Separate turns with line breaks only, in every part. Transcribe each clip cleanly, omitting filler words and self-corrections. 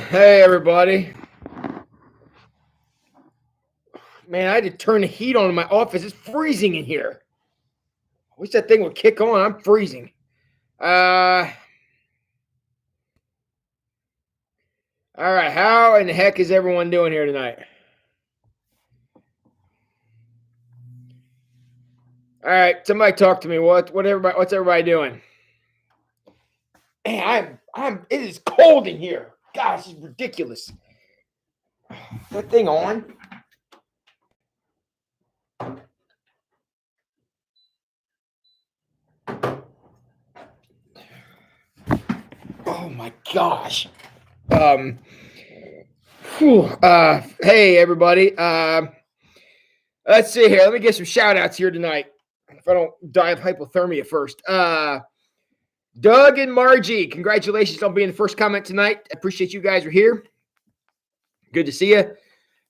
Hey, everybody. Man, I had to turn the heat on in my office. It's freezing in here. I wish that thing would kick on. I'm freezing. All right. How in the heck is everyone doing here tonight? All right. Somebody talk to me. What's everybody doing? Man, it is cold in here. Gosh, it's ridiculous. That thing on? Oh my gosh. Hey everybody. Let's see here. Let me get some shout outs here tonight. If I don't die of hypothermia first. Doug and Margie, congratulations on being the first comment tonight. I appreciate you guys are here. Good to see you.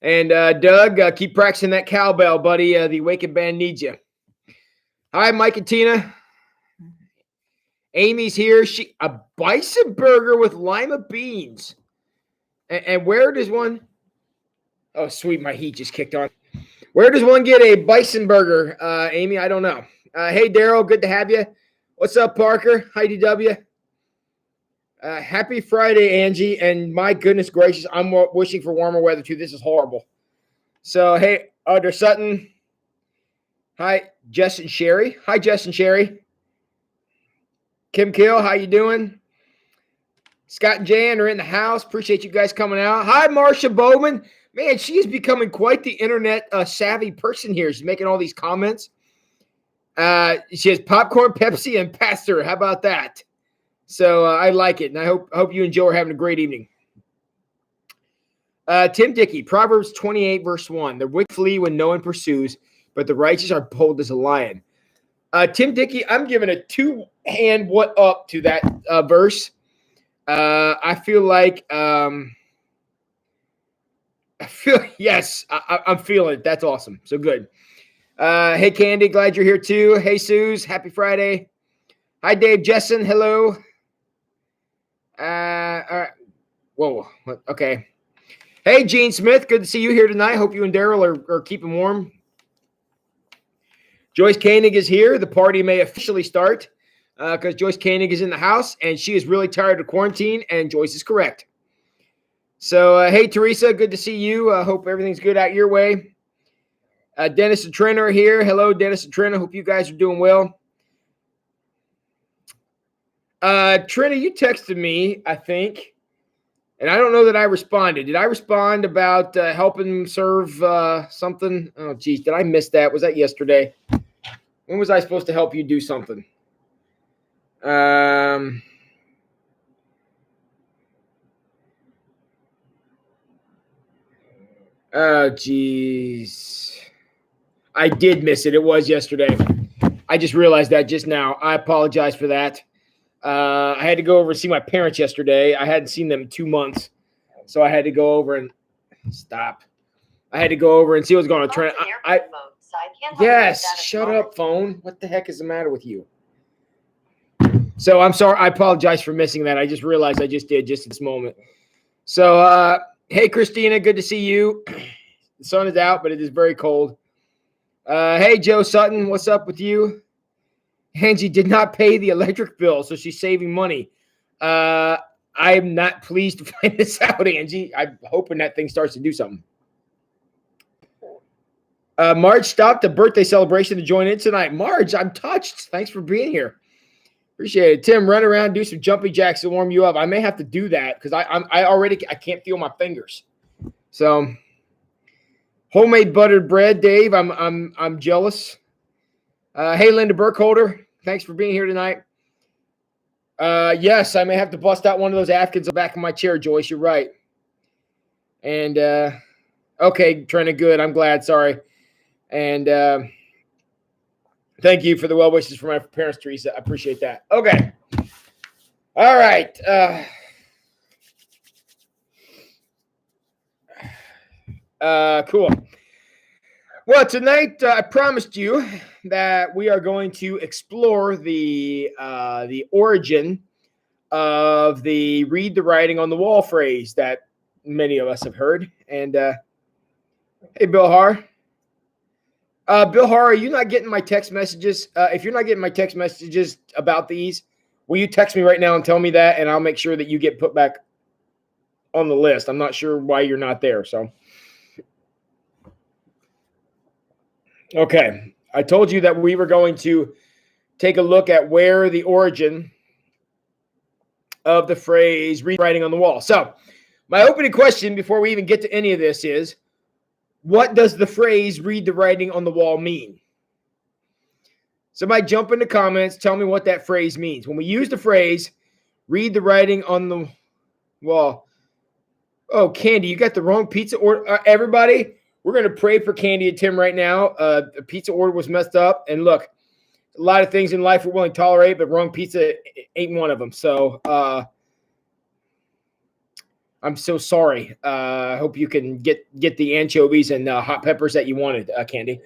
And Doug, keep practicing that cowbell, buddy. The Awakened Band needs you. Hi, Mike and Tina. Amy's here. A bison burger with lima beans. And where does one? Oh, sweet. My heat just kicked on. Where does one get a bison burger, Amy? I don't know. Hey, Daryl. Good to have you. What's up, Parker? Heidi W. Happy Friday, Angie. And my goodness gracious, I'm wishing for warmer weather, too. This is horrible. So, hey, Audra Sutton. Hi, Jess and Sherry. Hi, Jess and Sherry. Kim Kill, how you doing? Scott and Jan are in the house. Appreciate you guys coming out. Hi, Marsha Bowman. Man, she is becoming quite the internet savvy person here. She's making all these comments. She has popcorn, Pepsi, and pasta. How about that? So I like it, and I hope you enjoy having a great evening. Tim Dickey, Proverbs 28, verse 1. The wicked flee when no one pursues, but the righteous are bold as a lion. Tim Dickey, I'm giving a two-hand what up to that verse. I feel like yes, I'm feeling it. That's awesome. So good. Hey, Candy, glad you're here too. Hey, Suze, happy Friday. Hi, Dave Jessen. Hello. All right. Whoa. Okay. Hey, Gene Smith. Good to see you here tonight. Hope you and Daryl are keeping warm. Joyce Koenig is here. The party may officially start because Joyce Koenig is in the house, and she is really tired of quarantine, and Joyce is correct. So, hey, Teresa, good to see you. Hope everything's good out your way. Dennis and Trina are here. Hello, Dennis and Trina. Hope you guys are doing well. Trina, you texted me, I think, and I don't know that I responded. Did I respond about helping serve something? Oh, geez, did I miss that? Was that yesterday? When was I supposed to help you do something? Oh, geez. I did miss it. It was yesterday. I just realized that just now. I apologize for that. I had to go over and see my parents yesterday. I hadn't seen them in 2 months. So I had to go over and stop. I had to go over and see what's going on. Yes, shut up, phone. What the heck is the matter with you? So I'm sorry. I apologize for missing that. I just realized I just did just at this moment. So, hey, Christina, good to see you. The sun is out, but it is very cold. Hey, Joe Sutton, what's up with you? Angie did not pay the electric bill, so she's saving money. I am not pleased to find this out, Angie. I'm hoping that thing starts to do something. Marge stopped the birthday celebration to join in tonight. Marge, I'm touched. Thanks for being here. Appreciate it. Tim, run around, do some jumping jacks to warm you up. I may have to do that because I can't feel my fingers. So, homemade buttered bread, Dave. I'm jealous. Hey, Linda Burkholder, thanks for being here tonight. Yes, I may have to bust out one of those Afghans on the back of my chair, Joyce. You're right. And okay, Trina, good. I'm glad. Sorry. And thank you for the well wishes for my parents, Teresa. I appreciate that. Okay. All right. Cool. Well, tonight I promised you that we are going to explore the origin of the read the writing on the wall phrase that many of us have heard. And hey, Bill Har. Bill Har, are you not getting my text messages? If you're not getting my text messages about these, will you text me right now and tell me that, and I'll make sure that you get put back on the list. I'm not sure why you're not there. So, okay. I told you that we were going to take a look at where the origin of the phrase read writing on the wall. So, my opening question before we even get to any of this is, what does the phrase read the writing on the wall mean? Somebody jump in the comments, tell me what that phrase means. When we use the phrase read the writing on the wall. Oh, Candy, you got the wrong pizza order. Everybody, we're going to pray for Candy and Tim right now. The pizza order was messed up. And look, a lot of things in life we're willing to tolerate, but wrong pizza ain't one of them. So I'm so sorry. I hope you can get the anchovies and hot peppers that you wanted, Candy.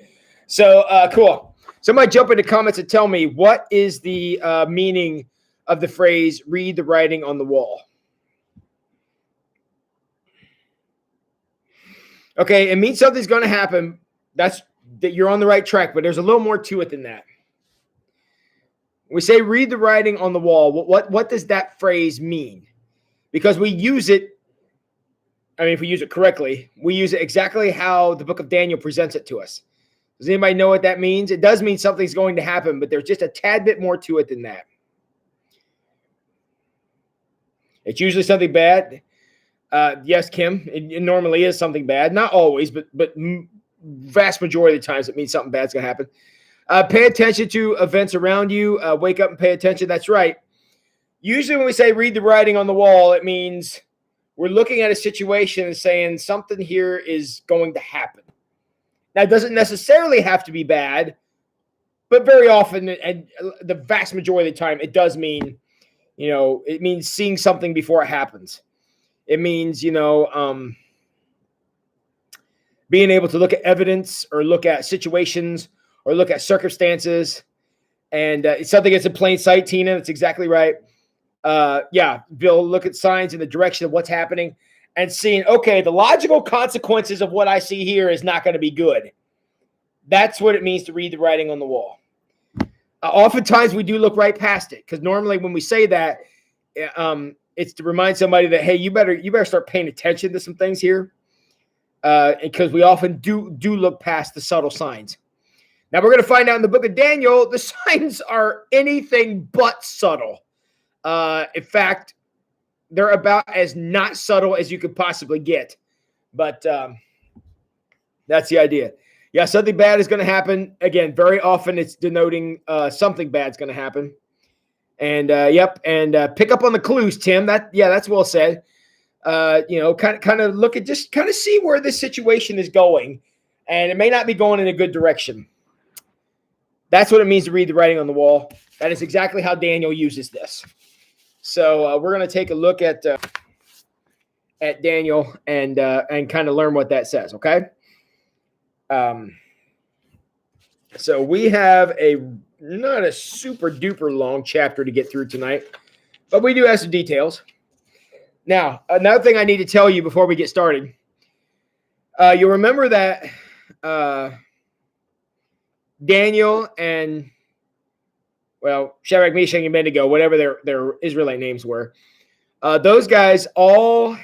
So cool. Somebody jump in the comments and tell me, what is the meaning of the phrase read the writing on the wall? Okay, it means something's going to happen. That you're on the right track, but there's a little more to it than that. We say read the writing on the wall. What does that phrase mean? Because we use it, I mean, if we use it correctly, we use it exactly how the book of Daniel presents it to us. Does anybody know what that means? It does mean something's going to happen, but there's just a tad bit more to it than that. It's usually something bad. Yes, Kim, it normally is something bad. Not always, but vast majority of the times it means something bad's going to happen. Pay attention to events around you. Wake up and pay attention. That's right. Usually when we say read the writing on the wall, it means we're looking at a situation and saying something here is going to happen. Now, it doesn't necessarily have to be bad, but very often, and the vast majority of the time, it does mean, it means seeing something before it happens. It means, being able to look at evidence or look at situations or look at circumstances. And it's something that's in plain sight, Tina. That's exactly right. Yeah, Bill, look at signs in the direction of what's happening and seeing, okay, the logical consequences of what I see here is not going to be good. That's what it means to read the writing on the wall. Oftentimes we do look right past it, because normally when we say that, it's to remind somebody that, hey, you better start paying attention to some things here, because we often do look past the subtle signs. Now we're going to find out in the book of Daniel, the signs are anything but subtle. In fact, they're about as not subtle as you could possibly get. But that's the idea. Yeah, something bad is going to happen. Again, very often it's denoting something bad is going to happen. And pick up on the clues, Tim. That's well said. Kind of look at, just kind of see where this situation is going, and it may not be going in a good direction. That's what it means to read the writing on the wall. That is exactly how Daniel uses this. So we're going to take a look at Daniel and kind of learn what that says. Okay. So we have not a super duper long chapter to get through tonight, but we do have some details. Now, another thing I need to tell you before we get started, you'll remember that Daniel and, Shadrach, Meshach, and Abednego, whatever their Israelite names were, those guys all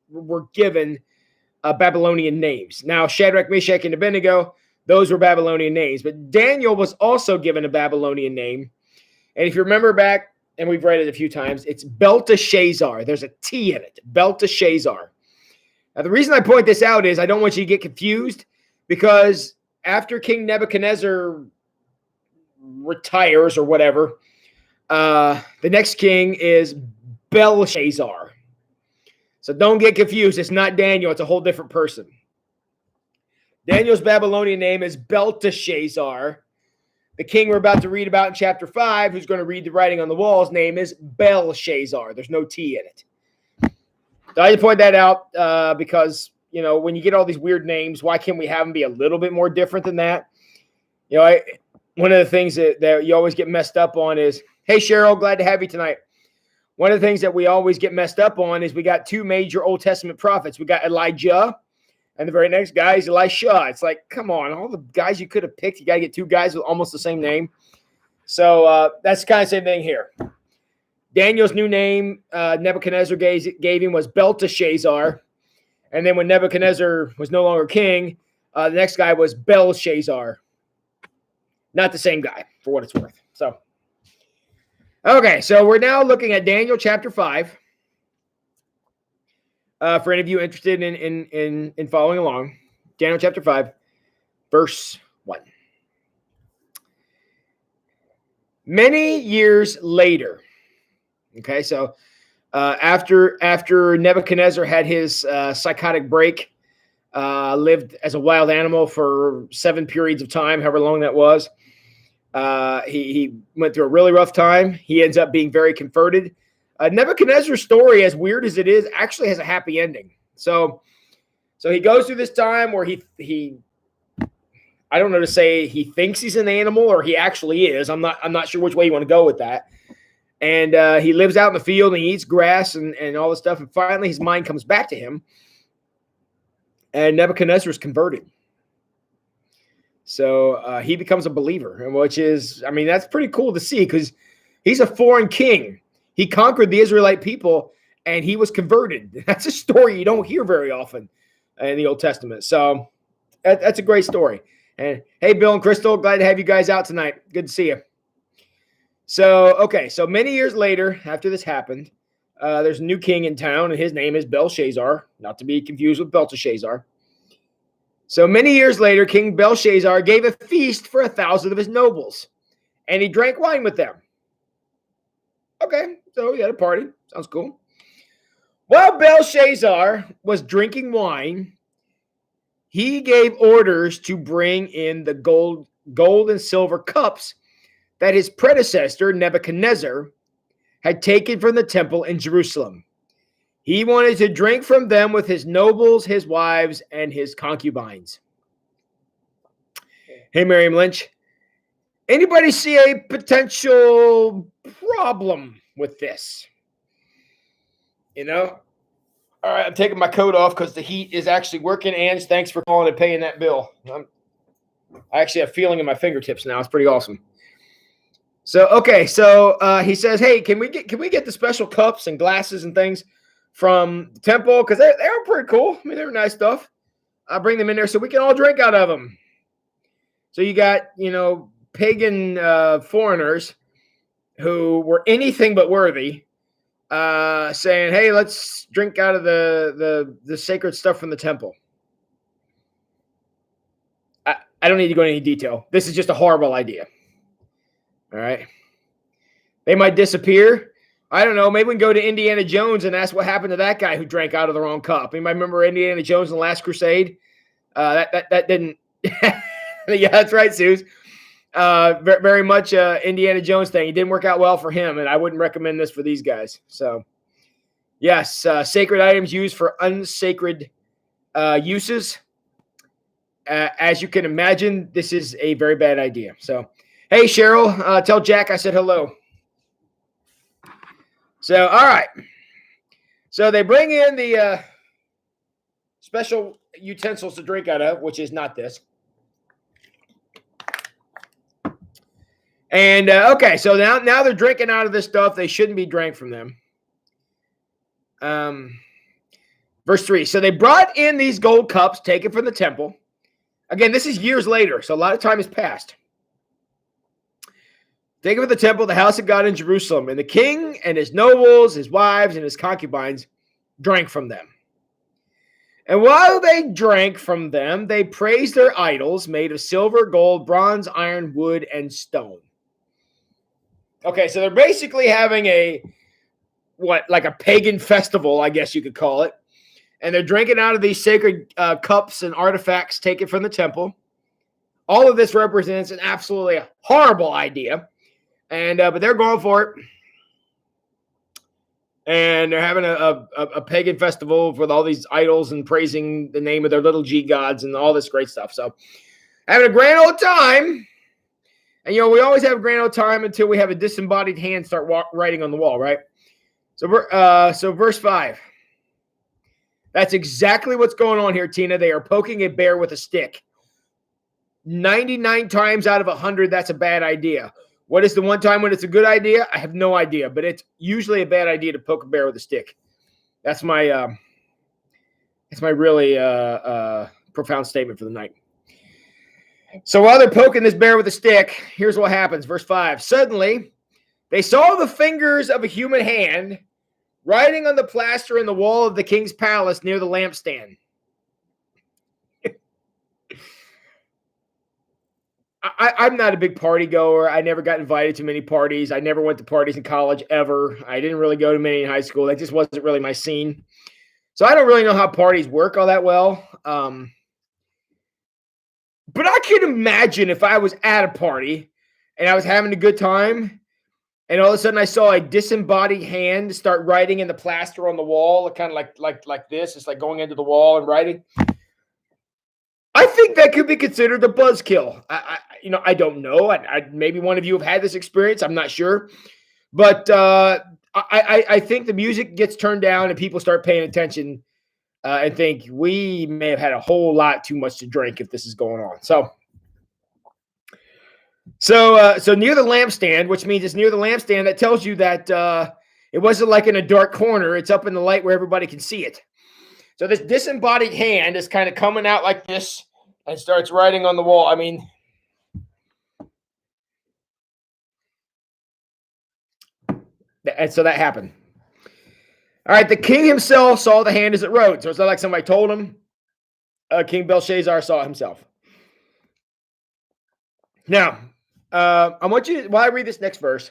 were given Babylonian names. Now, Shadrach, Meshach, and Abednego, those were Babylonian names. But Daniel was also given a Babylonian name. And if you remember back, and we've read it a few times, it's Belteshazzar. There's a T in it, Belteshazzar. Now, the reason I point this out is I don't want you to get confused, because after King Nebuchadnezzar retires or whatever, the next king is Belshazzar. So don't get confused. It's not Daniel. It's a whole different person. Daniel's Babylonian name is Belteshazzar. The king we're about to read about in chapter 5, who's going to read the writing on the wall's name is Belshazzar. There's no T in it. So I just point that out because, when you get all these weird names, why can't we have them be a little bit more different than that? One of the things that you always get messed up on is, hey, Cheryl, glad to have you tonight. one of the things that we always get messed up on is we got two major Old Testament prophets. We got Elijah, and the very next guy is Elisha. It's like, come on, all the guys you could have picked, you got to get two guys with almost the same name. So that's kind of the same thing here. Daniel's new name Nebuchadnezzar gave him was Belteshazzar. And then when Nebuchadnezzar was no longer king, the next guy was Belshazzar. Not the same guy, for what it's worth. So, okay, so we're now looking at Daniel chapter 5. For any of you interested in following along, Daniel chapter 5, verse 1. Many years later, okay, so after Nebuchadnezzar had his psychotic break, lived as a wild animal for 7 periods of time, however long that was. He went through a really rough time. He ends up being very converted. Nebuchadnezzar's story, as weird as it is, actually has a happy ending. So he goes through this time where he I don't know to say he thinks he's an animal or he actually is. I'm not sure which way you want to go with that. And he lives out in the field and he eats grass and all this stuff. And finally, his mind comes back to him. And Nebuchadnezzar is converted. So he becomes a believer, which is, I mean, that's pretty cool to see because he's a foreign king. He conquered the Israelite people and he was converted. That's a story you don't hear very often in the Old Testament. So that's a great story. And hey, Bill and Crystal, glad to have you guys out tonight. Good to see you. So, okay, so many years later, after this happened, there's a new king in town, and his name is Belshazzar, not to be confused with Belteshazzar. So many years later, King Belshazzar gave a feast for 1,000 of his nobles, and he drank wine with them. Okay, so he had a party. Sounds cool. While Belshazzar was drinking wine, he gave orders to bring in the gold and silver cups that his predecessor, Nebuchadnezzar, had taken from the temple in Jerusalem. He wanted to drink from them with his nobles, his wives, and his concubines. Hey, Miriam Lynch. Anybody see a potential problem with this? You know? All right, I'm taking my coat off because the heat is actually working. Ange, thanks for calling and paying that bill. I actually have feeling in my fingertips now. It's pretty awesome. So, okay, so he says, hey, can we get the special cups and glasses and things from the temple? Because they were pretty cool. I mean, they were nice stuff. I'll bring them in there so we can all drink out of them. So you got, pagan foreigners who were anything but worthy saying, hey, let's drink out of the sacred stuff from the temple. I don't need to go into any detail. This is just a horrible idea. All right. They might disappear. I don't know. Maybe we can go to Indiana Jones and ask what happened to that guy who drank out of the wrong cup. Anybody remember Indiana Jones in the Last Crusade? That didn't. Yeah, that's right, Suze. Very much Indiana Jones thing. It didn't work out well for him, and I wouldn't recommend this for these guys. So, yes, sacred items used for unsacred uses. As you can imagine, this is a very bad idea. So, hey, Cheryl, tell Jack I said hello. So, all right. So they bring in the special utensils to drink out of, which is not this. And, okay, so now they're drinking out of this stuff. They shouldn't be drank from them. Verse 3. So they brought in these gold cups taken from the temple. Again, this is years later, so a lot of time has passed. Taken from the temple, the house of God in Jerusalem. And the king and his nobles, his wives, and his concubines drank from them. And while they drank from them, they praised their idols made of silver, gold, bronze, iron, wood, and stone. Okay, so they're basically having like a pagan festival, I guess you could call it. And they're drinking out of these sacred cups and artifacts taken from the temple. All of this represents an absolutely horrible idea. And but they're going for it. And they're having a pagan festival with all these idols and praising the name of their little G gods and all this great stuff. So having a grand old time. And, we always have a grand old time until we have a disembodied hand start writing on the wall, right? So verse 5. That's exactly what's going on here, Tina. They are poking a bear with a stick. 99 times out of 100, that's a bad idea. What is the one time when it's a good idea? I have no idea, but it's usually a bad idea to poke a bear with a stick. That's my really profound statement for the night. So while they're poking this bear with a stick, here's what happens. Verse 5. Suddenly, they saw the fingers of a human hand writing on the plaster in the wall of the king's palace near the lampstand. I'm not a big party goer. I never got invited to many parties. I never went to parties in college ever. I didn't really go to many in high school. That just wasn't really my scene. So I don't really know how parties work all that well. But I can imagine if I was at a party and I was having a good time and all of a sudden I saw a disembodied hand start writing in the plaster on the wall, kind of like this. It's like going into the wall and writing. I think that could be considered a buzzkill. I don't know. Maybe one of you have had this experience. I'm not sure. But I think the music gets turned down and people start paying attention and think we may have had a whole lot too much to drink if this is going on. So near the lampstand, which means it's near the lampstand, that tells you that it wasn't like in a dark corner. It's up in the light where everybody can see it. So this disembodied hand is kind of coming out like this and starts writing on the wall. I mean, and so that happened. All right, the king himself saw the hand as it wrote. So it's not like somebody told him. King Belshazzar saw it himself. Now, I want you, while I read this next verse,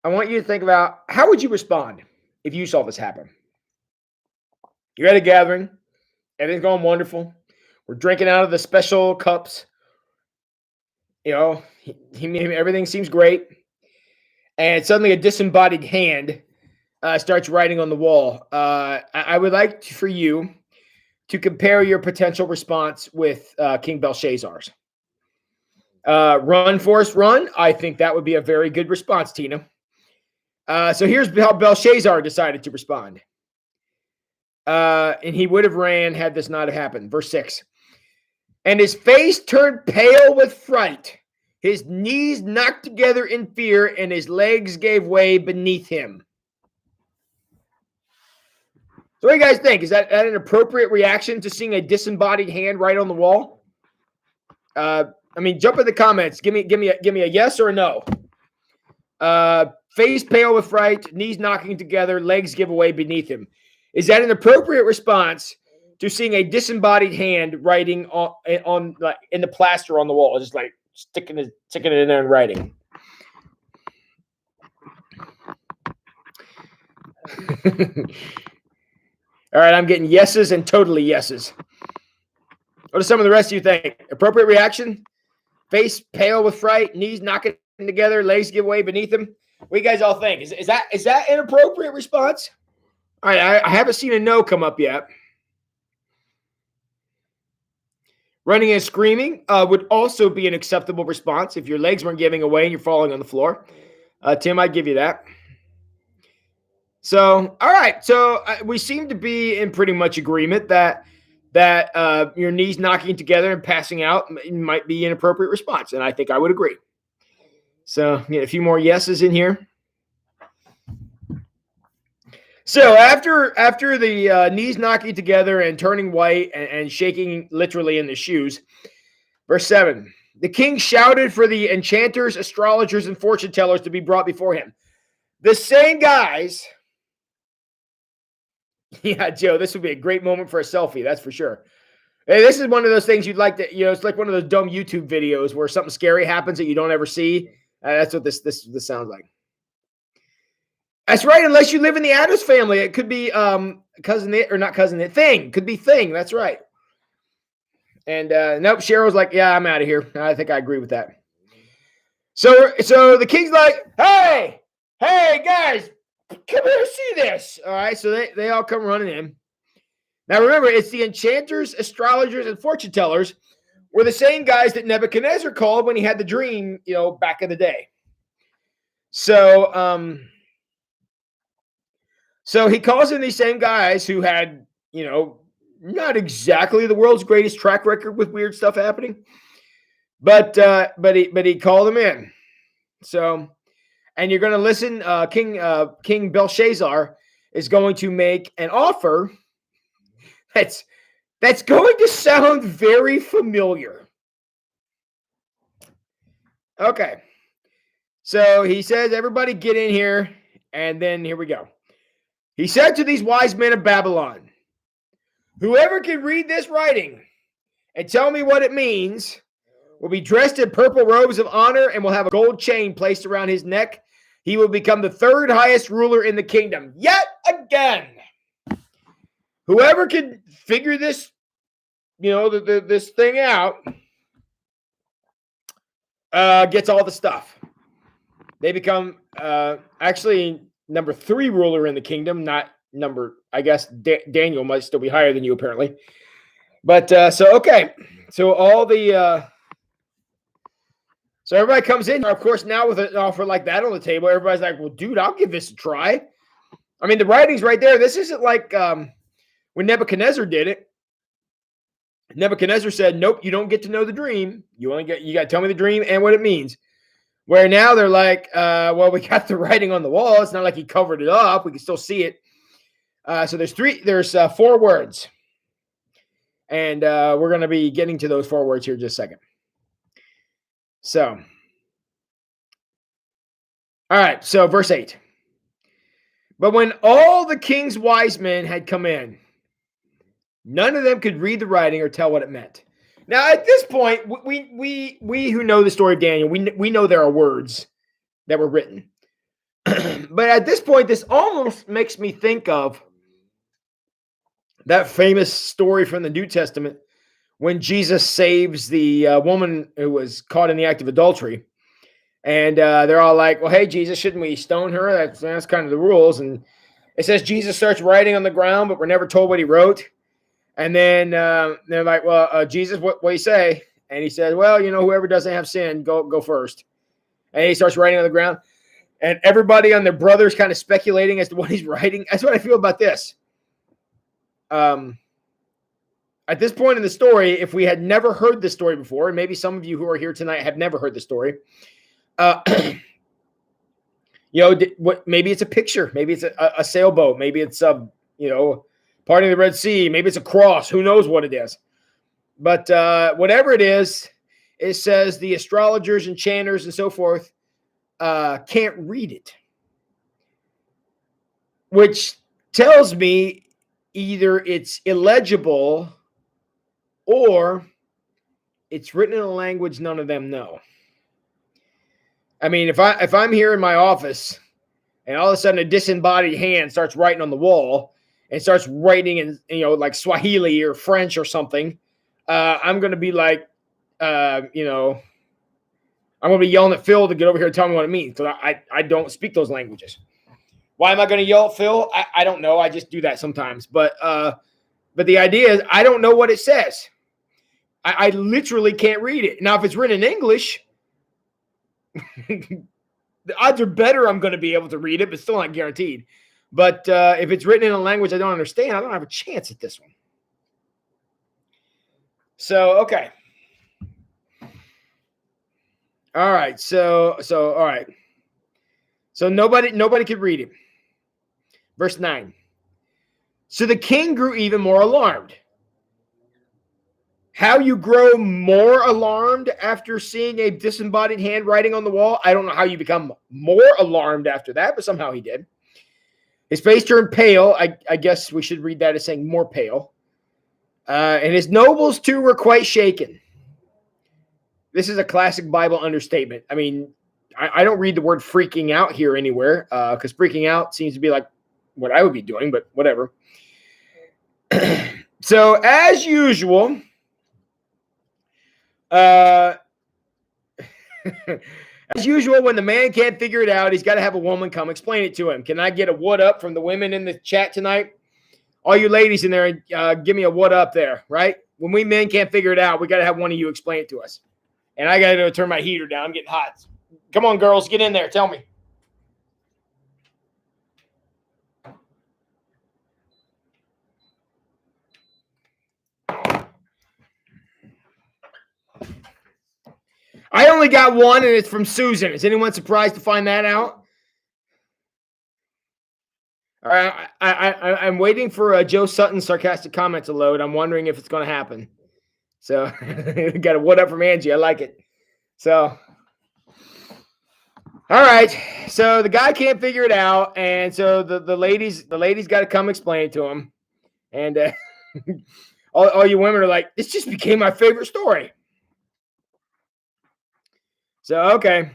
I want you to think about how would you respond if you saw this happen? You're at a gathering. Everything's going wonderful. We're drinking out of the special cups. Everything seems great. And suddenly a disembodied hand starts writing on the wall. I would like for you to compare your potential response with King Belshazzar's. Run, Forrest, run. I think that would be a very good response, Tina. So here's how Belshazzar decided to respond. And he would have ran had this not have happened. Verse 6. And his face turned pale with fright. His knees knocked together in fear, and his legs gave way beneath him. So what do you guys think? Is that an appropriate reaction to seeing a disembodied hand right on the wall? Jump in the comments. Give me a yes or a no. Face pale with fright, knees knocking together, legs give way beneath him. Is that an appropriate response to seeing a disembodied hand writing on like in the plaster on the wall, just like sticking it in there and writing? All right, I'm getting yeses and totally yeses. What do some of the rest of you think? Appropriate reaction? Face pale with fright, knees knocking together, legs give way beneath him. What do you guys all think? Is that an appropriate response? All right, I haven't seen a no come up yet. Running and screaming would also be an acceptable response if your legs weren't giving away and you're falling on the floor. Tim, I'd give you that. So, all right. So we seem to be in pretty much agreement that your knees knocking together and passing out might be an appropriate response. And I think I would agree. So a few more yeses in here. So after the knees knocking together and turning white and shaking literally in the shoes, verse 7, the king shouted for the enchanters, astrologers, and fortune tellers to be brought before him. The same guys. Yeah, Joe, this would be a great moment for a selfie. That's for sure. Hey, this is one of those things you'd like to, it's like one of those dumb YouTube videos where something scary happens that you don't ever see. That's what this sounds like. That's right. Unless you live in the Addams family, it could be cousin it or not cousin it thing. Could be thing. That's right. And nope. Cheryl's like, yeah, I'm out of here. I think I agree with that. So the king's like, hey guys, come here, see this. All right. So they all come running in. Now remember, it's the enchanters, astrologers, and fortune tellers were the same guys that Nebuchadnezzar called when he had the dream, back in the day. So So he calls in these same guys who had, not exactly the world's greatest track record with weird stuff happening, but he called them in. So, and you're going to listen. King Belshazzar is going to make an offer that's going to sound very familiar. Okay. So he says, everybody get in here. And then here we go. He said to these wise men of Babylon, whoever can read this writing and tell me what it means will be dressed in purple robes of honor and will have a gold chain placed around his neck. He will become the third highest ruler in the kingdom. Yet again, whoever can figure this, this thing out, gets all the stuff. They become actually number 3 ruler in the kingdom, not number, I guess Daniel might still be higher than you apparently. But okay. So all the so everybody comes in, of course, now with an offer like that on the table. Everybody's like, well, dude, I'll give this a try. I mean, the writing's right there. This isn't like when Nebuchadnezzar did it. Nebuchadnezzar said, nope, you don't get to know the dream. You got to tell me the dream and what it means. Where now they're like, well, we got the writing on the wall. It's not like he covered it up. We can still see it. So there's 4 words. And we're going to be getting to those 4 words here in just a second. So, all right. So verse 8. But when all the king's wise men had come in, none of them could read the writing or tell what it meant. Now, at this point, we who know the story of Daniel, we know there are words that were written. But at this point, this almost makes me think of that famous story from the New Testament when Jesus saves the woman who was caught in the act of adultery. And they're all like, well, hey, Jesus, shouldn't we stone her? That's kind of the rules. And it says Jesus starts writing on the ground, but we're never told what he wrote. And then they're like, well, Jesus, what do you say? And he said, well, whoever doesn't have sin, go first. And he starts writing on the ground. And everybody on their brothers kind of speculating as to what he's writing. That's what I feel about this. At this point in the story, if we had never heard this story before, and maybe some of you who are here tonight have never heard the story, maybe it's a picture. Maybe it's a sailboat. Maybe it's parting the Red Sea. Maybe it's a cross. Who knows what it is? But whatever it is, it says the astrologers, enchanters, and so forth can't read it. Which tells me either it's illegible or it's written in a language none of them know. I mean, if I'm here in my office and all of a sudden a disembodied hand starts writing on the wall and starts writing in, like Swahili or French or something, I'm going to be like, I'm going to be yelling at Phil to get over here and tell me what it means. So I don't speak those languages. Why am I going to yell at Phil? I don't know. I just do that sometimes. But the idea is I don't know what it says. I literally can't read it. Now, if it's written in English, the odds are better I'm going to be able to read it, but still not guaranteed. But if it's written in a language I don't understand, I don't have a chance at this one. So, okay. All right. So all right. So nobody could read it. Verse 9. So the king grew even more alarmed. How you grow more alarmed after seeing a disembodied hand writing on the wall, I don't know how you become more alarmed after that, but somehow he did. His face turned pale. I guess we should read that as saying more pale. And his nobles, too, were quite shaken. This is a classic Bible understatement. I mean, I don't read the word freaking out here anywhere because freaking out seems to be like what I would be doing, but whatever. So, as usual, as usual, when the man can't figure it out, he's got to have a woman come explain it to him. Can I get a what up from the women in the chat tonight? All you ladies in there, give me a what up there, right? When we men can't figure it out, we got to have one of you explain it to us. And I got to turn my heater down. I'm getting hot. Come on, girls, get in there. Tell me. I only got one, and it's from Susan. Is anyone surprised to find that out? All right, I'm waiting for Joe Sutton's sarcastic comment to load. I'm wondering if it's going to happen. So, got a what up from Angie. I like it. So, all right. So the guy can't figure it out, and so the ladies got to come explain it to him, and all you women are like, this just became my favorite story. So okay.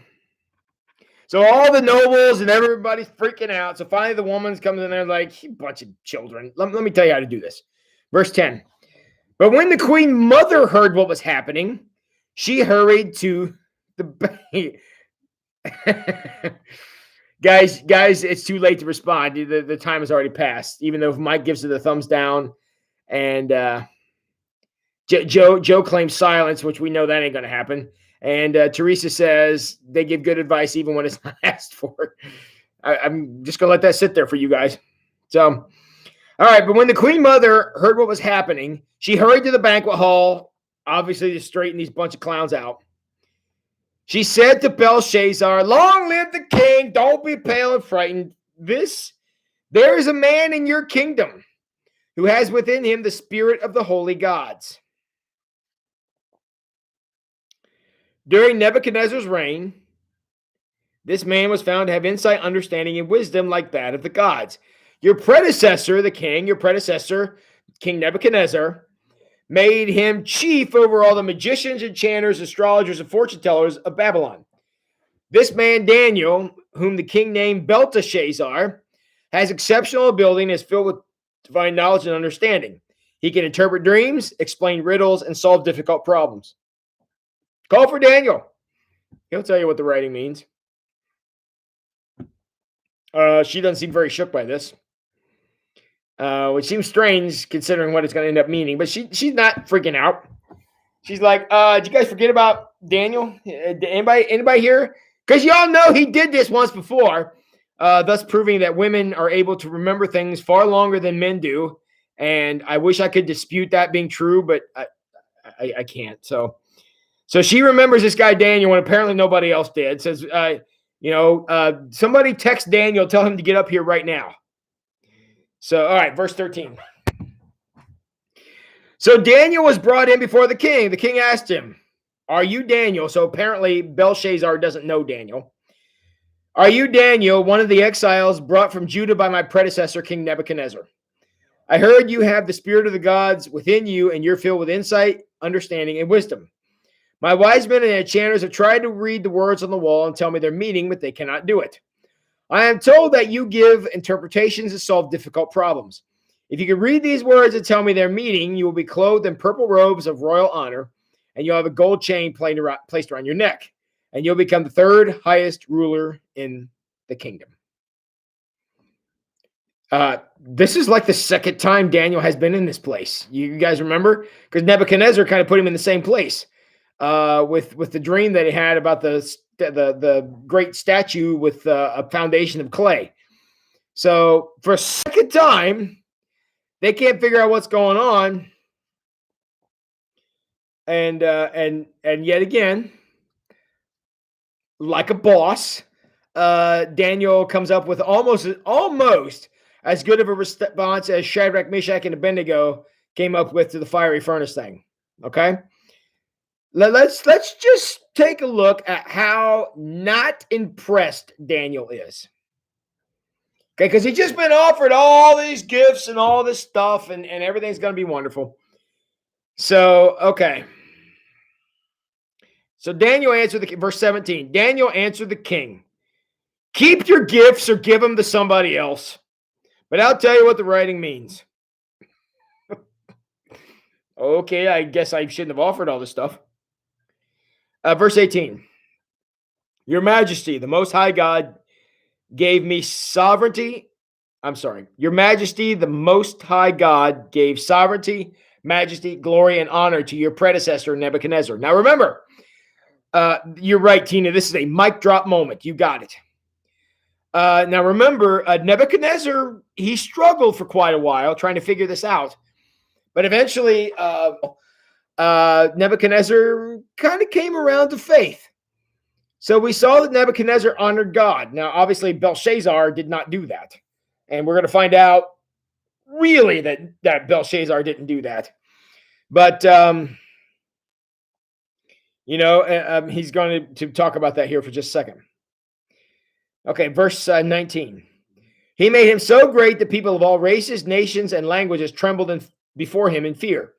So all the nobles and everybody's freaking out. So finally the woman's comes in there like, you bunch of children. Let me tell you how to do this. Verse 10. But when the queen mother heard what was happening, she hurried to the bank. guys, it's too late to respond. The time has already passed. Even though Mike gives it a thumbs down, and Joe claims silence, which we know that ain't going to happen. And Teresa says they give good advice even when it's not asked for. I'm just going to let that sit there for you guys. So, all right. But when the queen mother heard what was happening, she hurried to the banquet hall, obviously to straighten these bunch of clowns out. She said to Belshazzar, long live the king. Don't be pale and frightened. There is a man in your kingdom who has within him the spirit of the holy gods. During Nebuchadnezzar's reign, this man was found to have insight, understanding, and wisdom like that of the gods. Your predecessor, King Nebuchadnezzar, made him chief over all the magicians, enchanters, astrologers, and fortune tellers of Babylon. This man, Daniel, whom the king named Belteshazzar, has exceptional ability and is filled with divine knowledge and understanding. He can interpret dreams, explain riddles, and solve difficult problems. Call for Daniel. He'll tell you what the writing means. She doesn't seem very shook by this, which seems strange considering what it's going to end up meaning. But she's not freaking out. She's like, did you guys forget about Daniel? Anybody here? Because y'all know he did this once before, thus proving that women are able to remember things far longer than men do. And I wish I could dispute that being true, but I can't. So she remembers this guy Daniel when apparently nobody else did. Says, somebody text Daniel, tell him to get up here right now. So, all right, verse 13. So Daniel was brought in before the king. The king asked him, are you Daniel? So apparently Belshazzar doesn't know Daniel. Are you Daniel, one of the exiles brought from Judah by my predecessor, King Nebuchadnezzar? I heard you have the spirit of the gods within you, and you're filled with insight, understanding, and wisdom. My wise men and enchanters have tried to read the words on the wall and tell me their meaning, but they cannot do it. I am told that you give interpretations to solve difficult problems. If you can read these words and tell me their meaning, you will be clothed in purple robes of royal honor, and you'll have a gold chain placed around your neck, and you'll become the third highest ruler in the kingdom. This is like the second time Daniel has been in this place. You guys remember? Because Nebuchadnezzar kind of put him in the same place. With the dream that he had about the great statue with a foundation of clay. So for a second time, they can't figure out what's going on, and yet again, like a boss, Daniel comes up with almost as good of a response as Shadrach, Meshach, and Abednego came up with to the fiery furnace thing. Okay. Let's just take a look at how not impressed Daniel is. Okay, because he's just been offered all these gifts and all this stuff, and everything's going to be wonderful. So, okay. So Daniel answered verse 17. Daniel answered the king, keep your gifts or give them to somebody else. But I'll tell you what the writing means. Okay, I guess I shouldn't have offered all this stuff. Verse 18. Your Majesty, the Most High God, gave me sovereignty. Your Majesty, the Most High God, gave sovereignty, majesty, glory, and honor to your predecessor, Nebuchadnezzar. Now remember, you're right, Tina. This is a mic drop moment. You got it. Now remember, Nebuchadnezzar, he struggled for quite a while trying to figure this out. But eventually, Nebuchadnezzar kind of came around to faith. So we saw that Nebuchadnezzar honored God. Now, obviously, Belshazzar did not do that. And we're going to find out really that Belshazzar didn't do that. But, he's going to talk about that here for just a second. Okay, verse 19. He made him so great that people of all races, nations, and languages trembled before him in fear.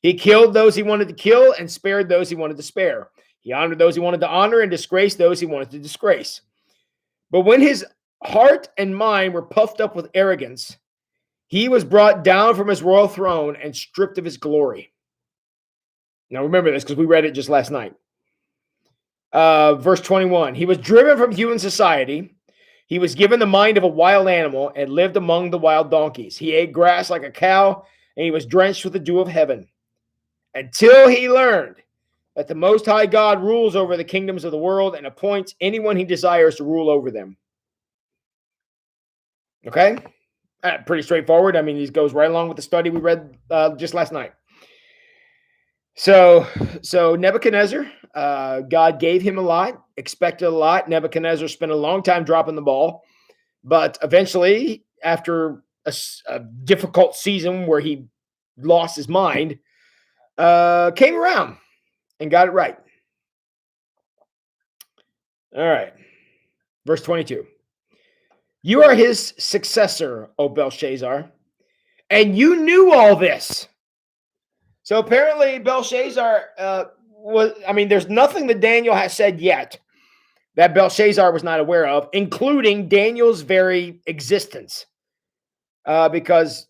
He killed those he wanted to kill and spared those he wanted to spare. He honored those he wanted to honor and disgraced those he wanted to disgrace. But when his heart and mind were puffed up with arrogance, he was brought down from his royal throne and stripped of his glory. Now remember this because we read it just last night. Verse 21, he was driven from human society. He was given the mind of a wild animal and lived among the wild donkeys. He ate grass like a cow, and he was drenched with the dew of heaven, until he learned that the Most High God rules over the kingdoms of the world and appoints anyone he desires to rule over them. Okay? Pretty straightforward. I mean, this goes right along with the study we read just last night. So Nebuchadnezzar, God gave him a lot, expected a lot. Nebuchadnezzar spent a long time dropping the ball, but eventually, after a difficult season where he lost his mind, came around and got it right. All right. Verse 22. You are his successor, O Belshazzar, and you knew all this. So apparently Belshazzar there's nothing that Daniel has said yet that Belshazzar was not aware of, including Daniel's very existence. Because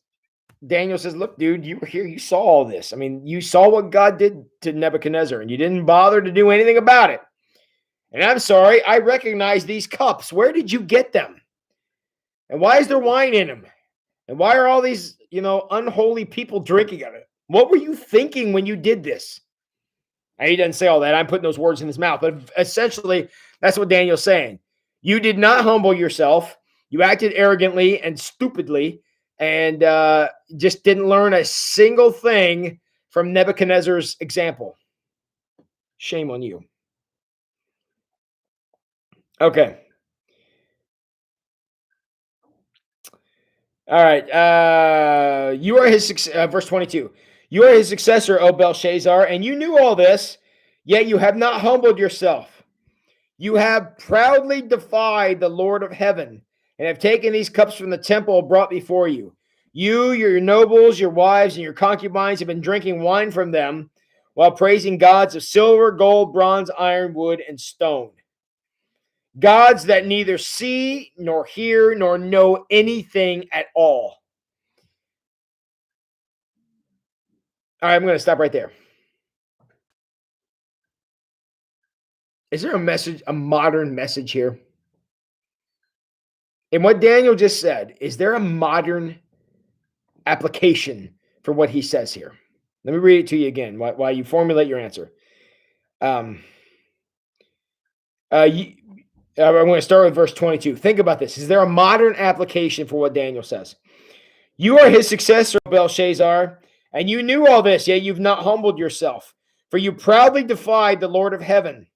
Daniel says, look, dude, you were here. You saw all this. I mean, you saw what God did to Nebuchadnezzar, and you didn't bother to do anything about it. And I'm sorry, I recognize these cups. Where did you get them? And why is there wine in them? And why are all these, unholy people drinking of it? What were you thinking when you did this? And he doesn't say all that. I'm putting those words in his mouth. But essentially, that's what Daniel's saying. You did not humble yourself. You acted arrogantly and stupidly and just didn't learn a single thing from Nebuchadnezzar's example. Shame on you. Okay. All right. You are his verse 22. You are his successor, O Belshazzar, and you knew all this, yet you have not humbled yourself. You have proudly defied the Lord of heaven and have taken these cups from the temple brought before you. You, your nobles, your wives, and your concubines have been drinking wine from them while praising gods of silver, gold, bronze, iron, wood, and stone. Gods that neither see, nor hear, nor know anything at all. All right, I'm going to stop right there. Is there a modern message here? In what Daniel just said, is there a modern application for what he says here? Let me read it to you again while you formulate your answer. I'm going to start with verse 22. Think about this. Is there a modern application for what Daniel says? You are his successor, Belshazzar, and you knew all this, yet you've not humbled yourself. For you proudly defied the Lord of heaven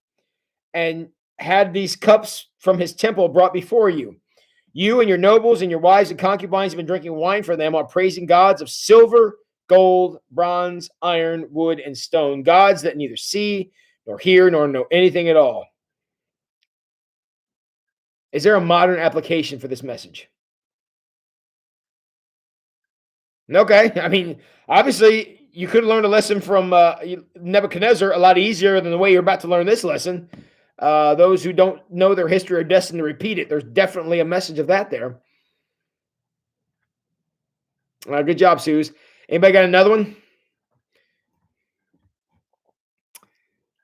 and had these cups from his temple brought before you. You and your nobles and your wives and concubines have been drinking wine for them while praising gods of silver, gold, bronze, iron, wood, and stone, gods that neither see, nor hear, nor know anything at all. Is there a modern application for this message? Okay. I mean, obviously, you could learn a lesson from Nebuchadnezzar a lot easier than the way you're about to learn this lesson. Those who don't know their history are destined to repeat it. There's definitely a message of that there. Good job, Suze. Anybody got another one?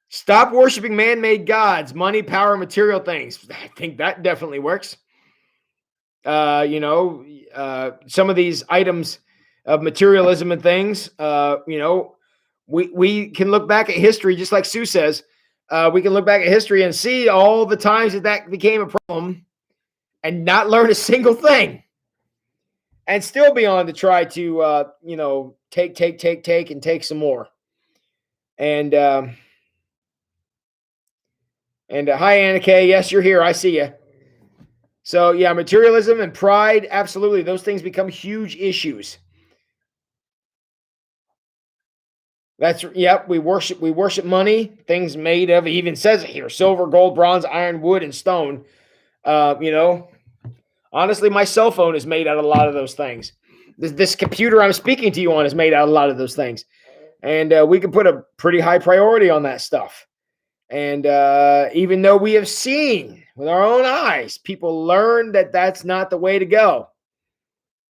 Stop worshiping man-made gods, money, power, material things. I think that definitely works. Some of these items of materialism and things, we can look back at history, just like Sue says. We can look back at history and see all the times that became a problem and not learn a single thing and still be on to try to, take and take some more. And And hi, Anna Kay. Yes, you're here. I see you. So yeah, materialism and pride, absolutely. Those things become huge issues. That's yep. We worship money, things made of. It even says it here: silver, gold, bronze, iron, wood, and stone. You know, honestly, my cell phone is made out of a lot of those things. This computer I'm speaking to you on is made out of a lot of those things, and we can put a pretty high priority on that stuff. And even though we have seen with our own eyes, people learn that that's not the way to go,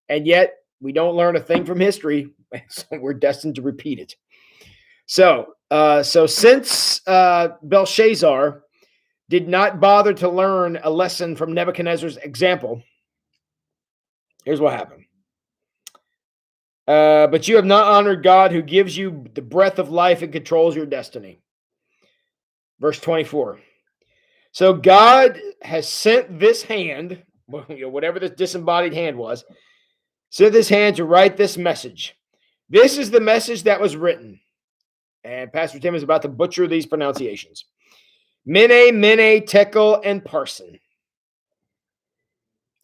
and yet we don't learn a thing from history, so we're destined to repeat it. So, since Belshazzar did not bother to learn a lesson from Nebuchadnezzar's example, here's what happened. But you have not honored God who gives you the breath of life and controls your destiny. Verse 24. So God has sent this hand, whatever this disembodied hand was, sent this hand to write this message. This is the message that was written. And Pastor Tim is about to butcher these pronunciations. Mene, Mene, Tekel, and Parson.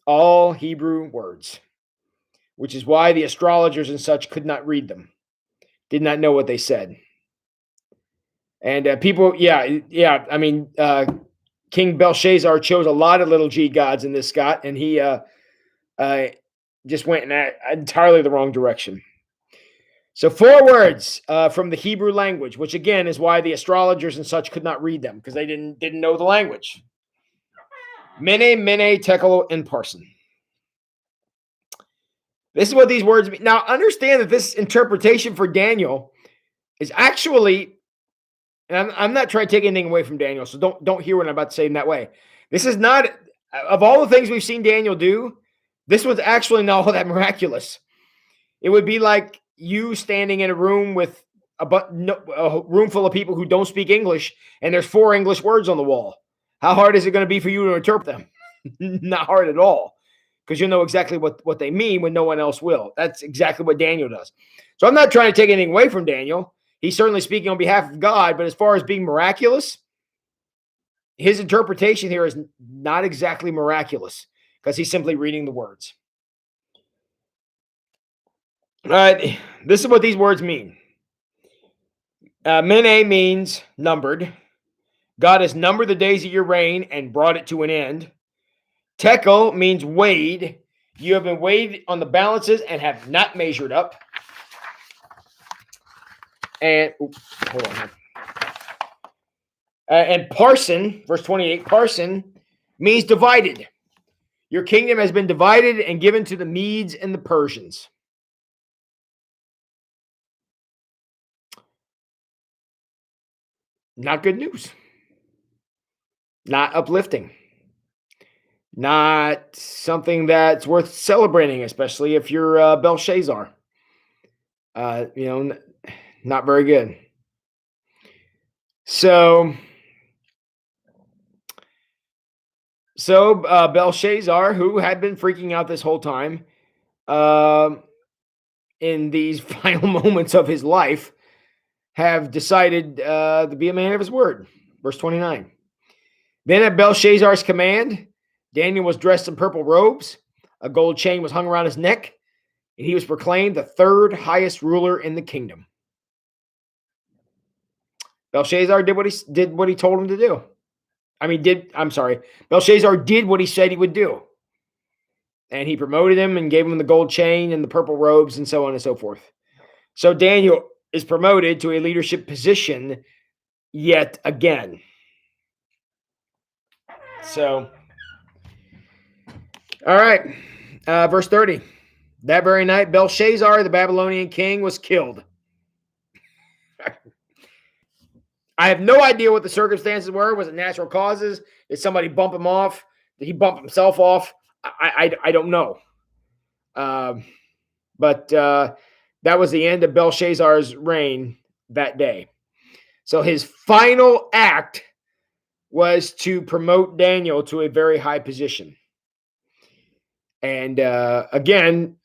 All Hebrew words, which is why the astrologers and such could not read them, did not know what they said. And people, I mean, King Belshazzar chose a lot of little g gods in this, Scott, and he just went in entirely the wrong direction. So 4 words from the Hebrew language, which again is why the astrologers and such could not read them, because they didn't know the language. Mene, Mene, Tekel, and Parson. This is what these words mean. Now, understand that this interpretation for Daniel is actually, and I'm not trying to take anything away from Daniel, so don't hear what I'm about to say in that way. This is not, of all the things we've seen Daniel do, this one's actually not all that miraculous. It would be like you standing in a room with a room full of people who don't speak English, and there's 4 English words on the wall. How hard is it going to be for you to interpret them? Not hard at all, because you'll know exactly what they mean when no one else will. That's exactly what Daniel does. So I'm not trying to take anything away from Daniel. He's certainly speaking on behalf of God, but as far as being miraculous, his interpretation here is not exactly miraculous, because he's simply reading the words. This is what these words mean. Mene means numbered. God has numbered the days of your reign and brought it to an end. Tekel means weighed. You have been weighed on the balances and have not measured up. And hold on. And Parson, verse 28, Parson means divided. Your kingdom has been divided and given to the Medes and the Persians. Not good news. Not uplifting. Not something that's worth celebrating, especially if you're Belshazzar. Not very good. So Belshazzar, who had been freaking out this whole time, in these final moments of his life, have decided to be a man of his word. Verse 29. Then at Belshazzar's command, Daniel was dressed in purple robes. A gold chain was hung around his neck, and he was proclaimed the 3rd highest ruler in the kingdom. Belshazzar did what he told him to do. Belshazzar did what he said he would do. And he promoted him and gave him the gold chain and the purple robes and so on and so forth. So Daniel is promoted to a leadership position yet again. So, all right, verse 30. That very night, Belshazzar, the Babylonian king, was killed. I have no idea what the circumstances were. Was it natural causes? Did somebody bump him off? Did he bump himself off? I don't know. But that was the end of Belshazzar's reign that day. So his final act was to promote Daniel to a very high position. And again,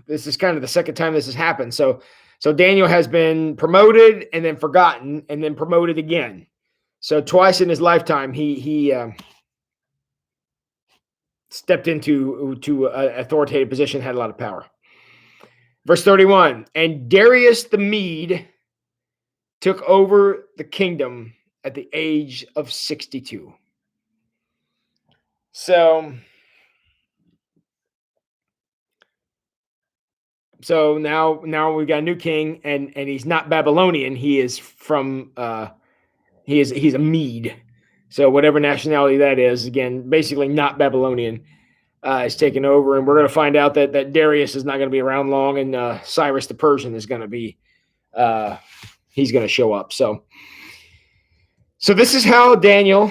this is kind of the second time this has happened. So Daniel has been promoted and then forgotten and then promoted again. So twice in his lifetime, he stepped into an authoritative position, had a lot of power. Verse 31, and Darius the Mede took over the kingdom at the age of 62. So now we've got a new king, and he's not Babylonian. He is from he's a Mede. So whatever nationality that is, again, basically not Babylonian, is taken over, and we're going to find out that Darius is not going to be around long, and Cyrus the Persian is going to be he's going to show up. So this is how Daniel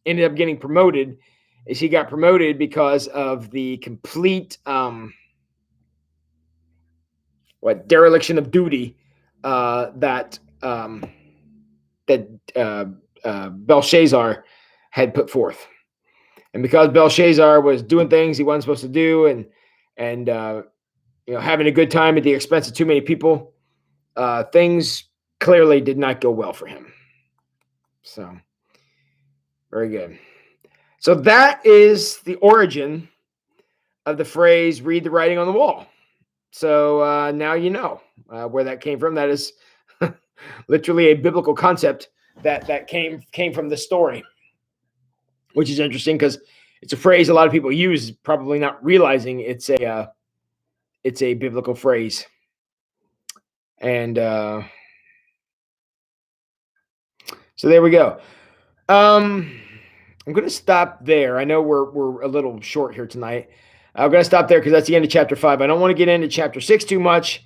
ended up getting promoted. Is he got promoted because of the complete dereliction of duty that Belshazzar had put forth. And because Belshazzar was doing things he wasn't supposed to do, and having a good time at the expense of too many people, things clearly did not go well for him. So, very good. So that is the origin of the phrase "read the writing on the wall." So now you know where that came from. That is literally a biblical concept that came from the story, which is interesting because it's a phrase a lot of people use, probably not realizing it's a biblical phrase. And so there we go. I'm going to stop there. I know we're a little short here tonight. I'm going to stop there because that's the end of chapter 5. I don't want to get into chapter 6 too much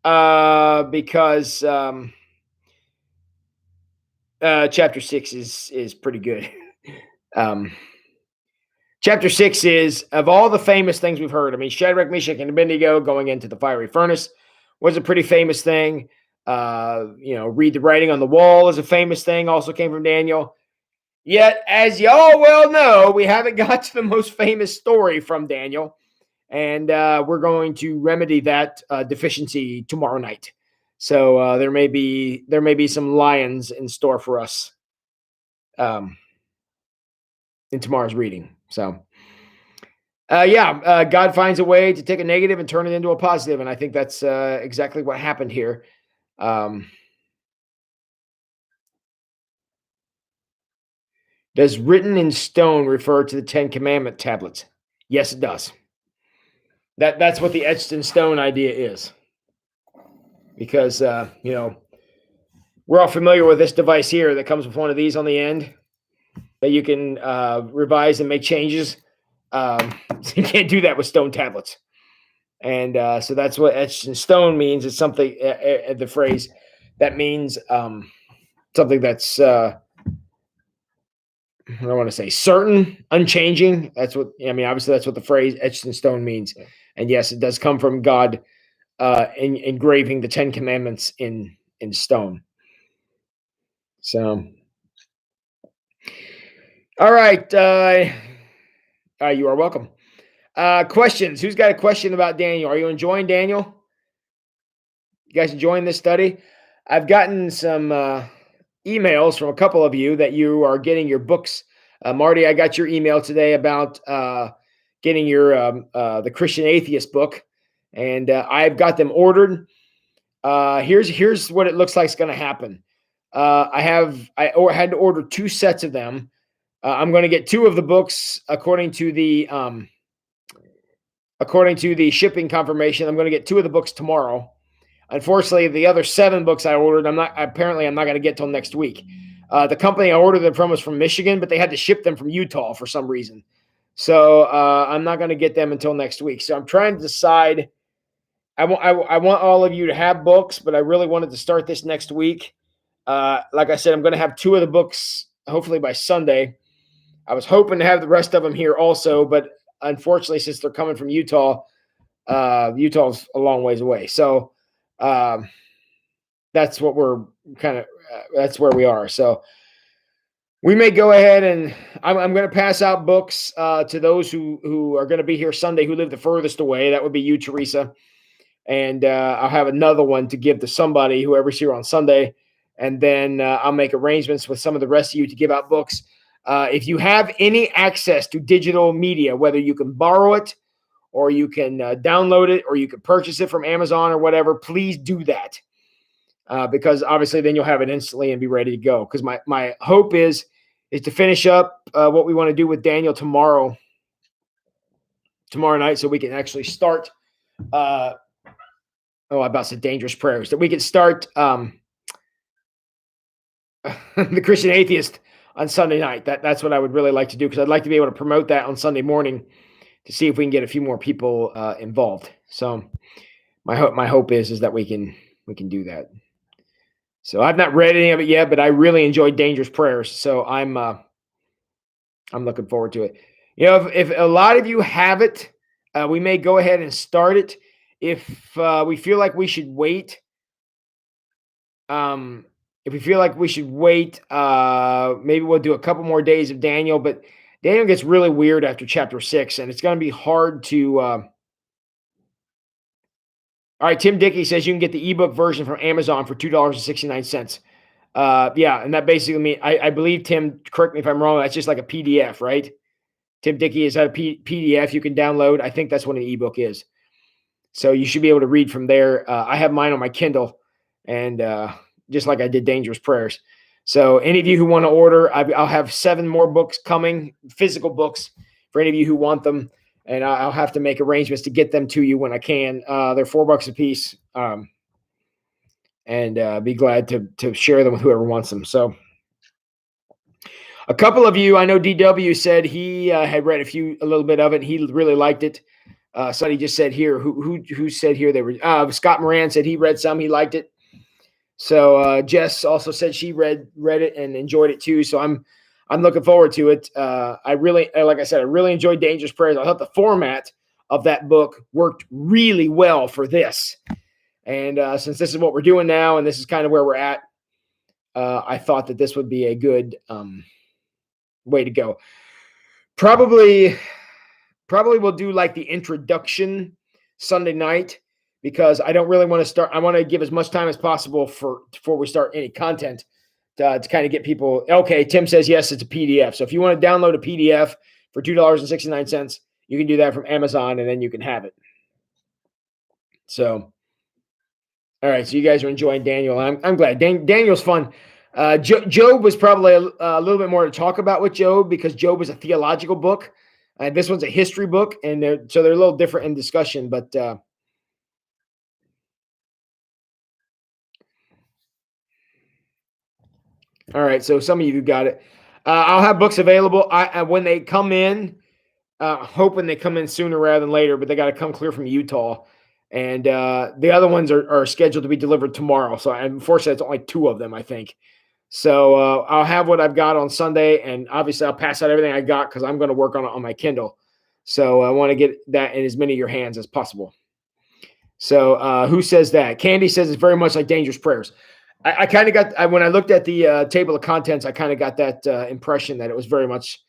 because chapter 6 is pretty good. Chapter 6 is, of all the famous things we've heard, I mean, Shadrach, Meshach, and Abednego going into the fiery furnace was a pretty famous thing. Read the writing on the wall is a famous thing, also came from Daniel. Yet, as y'all well know, we haven't got to the most famous story from Daniel, and we're going to remedy that deficiency tomorrow night. So there may be some lions in store for us in tomorrow's reading. So, God finds a way to take a negative and turn it into a positive, and I think that's exactly what happened here. Does written in stone refer to the 10 Commandment tablets? Yes, it does. That's what the etched in stone idea is. Because, we're all familiar with this device here that comes with one of these on the end that you can revise and make changes. You can't do that with stone tablets. And so that's what etched in stone means. It's something, the phrase that means something that's, I don't want to say certain, unchanging. Obviously that's what the phrase etched in stone means. And yes, it does come from God engraving the 10 Commandments in stone. So, all right. You are welcome. Questions. Who's got a question about Daniel? Are you enjoying Daniel? You guys enjoying this study? I've gotten some emails from a couple of you that you are getting your books. Marty, I got your email today about getting your the Christian Atheist book, and I've got them ordered. Here's what it looks like is going to happen. I had to order 2 sets of them. I'm going to get 2 of the books according to the shipping confirmation. I'm going to get 2 of the books tomorrow. Unfortunately, the other 7 books I ordered, I'm not going to get till next week. The company I ordered them from was from Michigan, but they had to ship them from Utah for some reason. So I'm not going to get them until next week. So I'm trying to decide. I want all of you to have books, but I really wanted to start this next week. Like I said, I'm going to have 2 of the books hopefully by Sunday. I was hoping to have the rest of them here also, but unfortunately, since they're coming from Utah, Utah's a long ways away. So that's what we're that's where we are. So we may go ahead and I'm going to pass out books to those who are going to be here Sunday who live the furthest away. That would be you, Teresa. And I'll have another one to give to somebody, whoever's here on Sunday. and then I'll make arrangements with some of the rest of you to give out books. If you have any access to digital media, whether you can borrow it or you can download it or you can purchase it from Amazon or whatever, please do that. Because obviously then you'll have it instantly and be ready to go. Because my hope is to finish up what we want to do with Daniel tomorrow night, so we can actually start. I about said dangerous prayers. That we can start the Christian Atheist on Sunday night. That's what I would really like to do, because I'd like to be able to promote that on Sunday morning to see if we can get a few more people involved. So my hope is that we can do that. So I've not read any of it yet, but I really enjoyed Dangerous Prayers. So I'm looking forward to it. You know, if a lot of you have it, we may go ahead and start it. If we feel like we should wait, maybe we'll do a couple more days of Daniel. But Daniel gets really weird after chapter 6, and it's going to be hard to. All right, Tim Dickey says you can get the ebook version from Amazon for $2.69. Yeah, and that basically means, I believe, Tim, correct me if I'm wrong, that's just like a PDF, right? Tim Dickey, is that a PDF you can download? I think that's what an ebook is. So you should be able to read from there. I have mine on my Kindle, and just like I did Dangerous Prayers. So any of you who want to order, I'll have 7 more books coming, physical books, for any of you who want them. And I'll have to make arrangements to get them to you when I can. They're $4 a piece, and be glad to share them with whoever wants them. So, a couple of you, I know DW said he had read a little bit of it. He really liked it. Somebody just said here, who said here they were. Scott Moran said he read some, he liked it. So Jess also said she read it and enjoyed it too. So I'm looking forward to it. I really, like I said, I really enjoyed Dangerous Prayers. I thought the format of that book worked really well for this. And since this is what we're doing now, and this is kind of where we're at, I thought that this would be a good way to go. Probably we'll do like the introduction Sunday night, because I don't really want to start. I want to give as much time as possible before we start any content. To kind of get people. Okay, Tim says yes, it's a PDF. So if you want to download a PDF for $2.69, you can do that from Amazon, and then you can have it. So, all right. So you guys are enjoying Daniel. I'm glad. Daniel's fun. Job was probably a little bit more to talk about with Job, because Job is a theological book. This one's a history book, and they're a little different in discussion, but. All right, so some of you got it. I'll have books available. When they come in, hoping they come in sooner rather than later, but they got to come clear from Utah. And the other ones are scheduled to be delivered tomorrow. So unfortunately, it's only 2 of them, I think. So I'll have what I've got on Sunday, and obviously I'll pass out everything I got, because I'm going to work on it on my Kindle. So I want to get that in as many of your hands as possible. So who says that? Candy says it's very much like Dangerous Prayers. I kind of got, when I looked at the table of contents, I kind of got that impression that it was very much,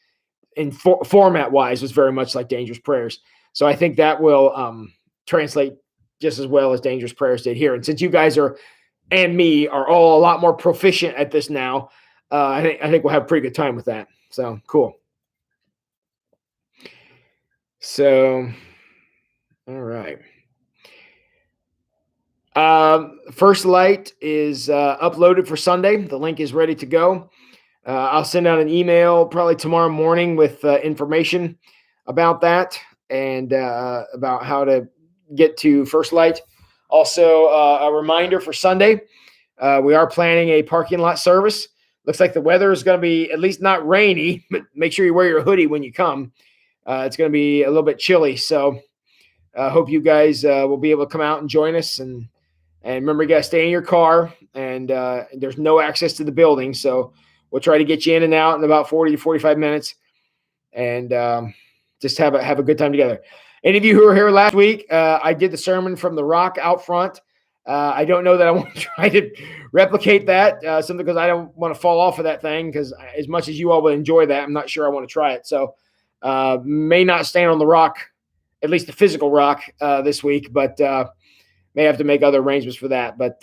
in format wise, was very much like Dangerous Prayers. So I think that will translate just as well as Dangerous Prayers did here. And since you guys and me are all a lot more proficient at this now, I think we'll have a pretty good time with that. So cool. So, all right. First Light is uploaded for Sunday. The link is ready to go. I'll send out an email probably tomorrow morning with information about that, and about how to get to First Light. Also, a reminder for Sunday, we are planning a parking lot service. Looks like the weather is going to be at least not rainy, but make sure you wear your hoodie when you come. It's going to be a little bit chilly, so I hope you guys will be able to come out and join us. And remember, you got to stay in your car, and there's no access to the building. So we'll try to get you in and out in about 40 to 45 minutes, and just have a good time together. Any of you who were here last week, I did the sermon from the rock out front. I don't know that I want to try to replicate that, simply because I don't want to fall off of that thing, because as much as you all will enjoy that, I'm not sure I want to try it. So may not stand on the rock, at least the physical rock, this week, but may have to make other arrangements for that. But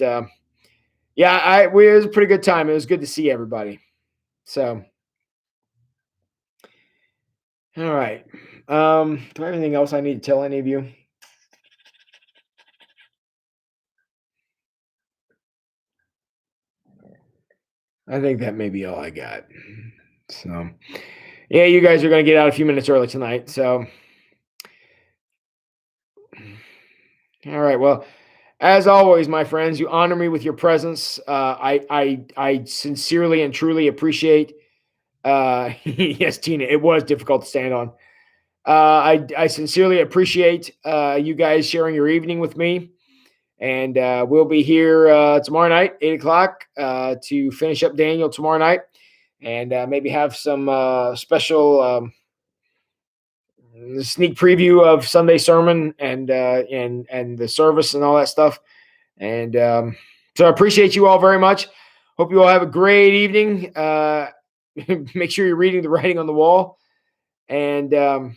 Yeah, it was a pretty good time. It was good to see everybody. So, all right. Do I have anything else I need to tell any of you? I think that may be all I got. So, yeah, you guys are going to get out a few minutes early tonight. So, all right. Well, as always, my friends, you honor me with your presence. I sincerely and truly appreciate. Yes, Tina, it was difficult to stand on. I sincerely appreciate you guys sharing your evening with me. And we'll be here tomorrow night, 8 o'clock, to finish up Daniel tomorrow night, and maybe have some special sneak preview of Sunday sermon and the service and all that stuff. And so I appreciate you all very much. Hope you all have a great evening. Make sure you're reading the writing on the wall. And all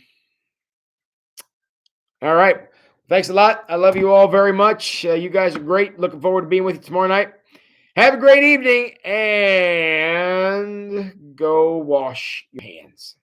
right. Thanks a lot. I love you all very much. You guys are great. Looking forward to being with you tomorrow night. Have a great evening and go wash your hands.